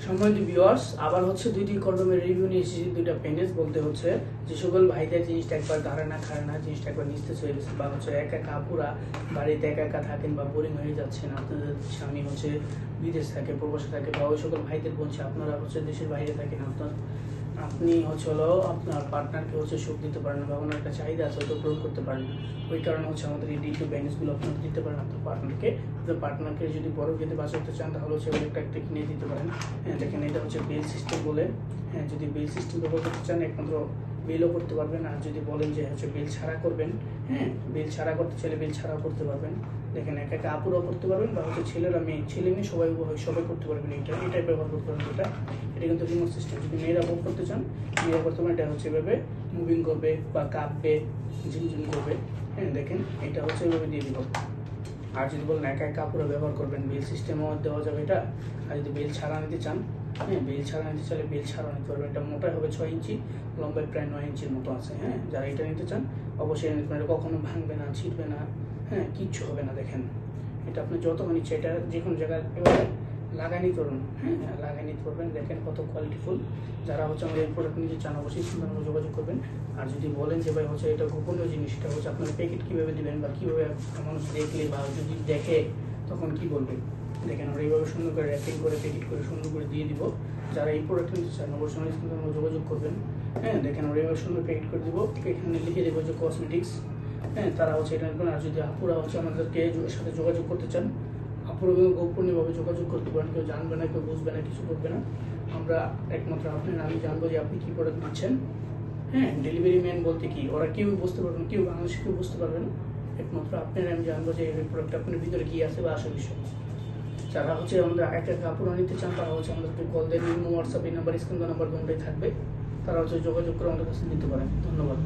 সম্মানিত ভিউয়ার্স, আবার হচ্ছে দুইটি কন্ডোমের রিভিউ নিয়ে এসেছি। দুইটা পেনেস বলতে হচ্ছে যে সকল ভাইদের জিনিসটা একবার ধারে না খায় না, জিনিসটা একবার নিস্তেজ হয়ে গেছে, বা হচ্ছে একা একা পুরা বাড়িতে একা একা থাকেন বা বোরিং হয়ে যাচ্ছেন, আপনাদের স্বামী হচ্ছে বিদেশ থাকে, প্রবাসে থাকে, বা ওই সকল ভাইদের বলছে আপনারা হচ্ছে দেশের বাইরে থাকেন, আপনি হচ্ছে হলো আপনার পার্টনারকে হচ্ছে সুখ দিতে পারেন বা ওনার একটা চাহিদা আছে ওটা পূরণ করতে পারেন। ওই কারণে হচ্ছে আমাদের এই ডিটু বেনিসগুলো আপনারা দিতে পারেন আপনার পার্টনারকে যদি বড় খেতে বাঁচাতে চান তাহলে হচ্ছে একটা কিনে দিতে পারেন। হ্যাঁ, দেখেন এটা হচ্ছে বেল সিস্টেম বলে। হ্যাঁ, যদি বেল সিস্টেম ব্যবহার করতে চান একমাত্র বেলও করতে পারবেন, আর যদি বলেন যে হচ্ছে বেল ছাড়া করবেন, হ্যাঁ বেল ছাড়া করতে চাইলে বেল ছাড়াও করতে পারবেন। দেখেন একা একা আপুরাও করতে পারবেন বা হচ্ছে ছেলে মেয়ে সবাই করতে পারবেন। এটাই ব্যবহার করতে পারবেন। এটা কিন্তু রিমোট সিস্টেম। যদি মেয়েরা বুক করতে চান মেয়েরা করতে পারেন। এটা হচ্ছে এভাবে মুভিং করবে বা কাঁপবে, ঝিমঝিম করবে। হ্যাঁ, দেখেন এটা হচ্ছে এভাবে দিয়ে দিব। আর যদি বলেন একা একা আপুরা ব্যবহার করবেন, বেল সিস্টেমও দেওয়া যাবে এটা। আর যদি বেল ছাড়া নিতে চান, হ্যাঁ বেল ছাড়া নিতে চাইলে বেল ছাড়া নিতে পারবেন। এটা মোটা হবে 6 ইঞ্চি, লম্বায় প্রায় 9 ইঞ্চির মতো আছে। হ্যাঁ, যারা এটা নিতে চান অবশ্যই নিতে পারেন। এটা কখনো ভাঙবে না, ছিটবে না, হ্যাঁ কিচ্ছু হবে না। দেখেন এটা আপনি যতক্ষণ ইচ্ছে এটা যে কোনো জায়গায় এভাবে লাগাই নিতে পারবেন। হ্যাঁ, লাগাই নিতে পারবেন। দেখেন কত কোয়ালিটিফুল। যারা হচ্ছে আমাদের এই প্রোডাক্ট নিতে চান অবশ্যই সন্ধানে যোগাযোগ করবেন। আর যদি বলেন যে ভাই হচ্ছে এটা গোপনীয় জিনিস, এটা হচ্ছে আপনার প্যাকেট কীভাবে দেবেন বা কীভাবে মানুষ দেখলে বা যদি দেখে তখন কি বলবে, দেখেন আমরা এইভাবে সুন্দর করে র্যাপিং করে প্যাকেট করে সুন্দর করে দিয়ে দিব। যারা এই প্রোডাক্ট নিতে চান অবশ্যই সন্ধানে যোগাযোগ করবেন। হ্যাঁ, দেখেন আমরা এইভাবে সুন্দর প্যাকেট করে দিব, এখানে লিখে দেবো যে কসমেটিক্স। হ্যাঁ, তারা হচ্ছে এটা নেবেন। আর যদি আপুরা হচ্ছে আমাদেরকে সাথে যোগাযোগ করতে চান, আপুরা গোপনীয়ভাবে যোগাযোগ করতে পারেন। কেউ জানবে না, কেউ বুঝবে না, কিছু করবে না। আমরা একমাত্র আপনি আমি জানবো যে আপনি কী প্রোডাক্ট দিচ্ছেন। হ্যাঁ, ডেলিভারি ম্যান বলতে কি ওরা কেউ বুঝতে পারবে না, কেউ বাংলাদেশে কেউ বুঝতে পারবে না। একমাত্র আপনার আমি জানবো যে এই প্রোডাক্ট আপনার ভিতরে কী আছে বা আসল বিষয়। যারা হচ্ছে আমাদের একটা কাপড় নিতে চান তারা হচ্ছে আমাদেরকে কল দেন। হোয়াটসঅ্যাপ এই নাম্বার, স্ক্রিন নাম্বার দুটোই থাকবে। তারা হচ্ছে যোগাযোগ করে আমাদের কাছে নিতে পারেন। ধন্যবাদ।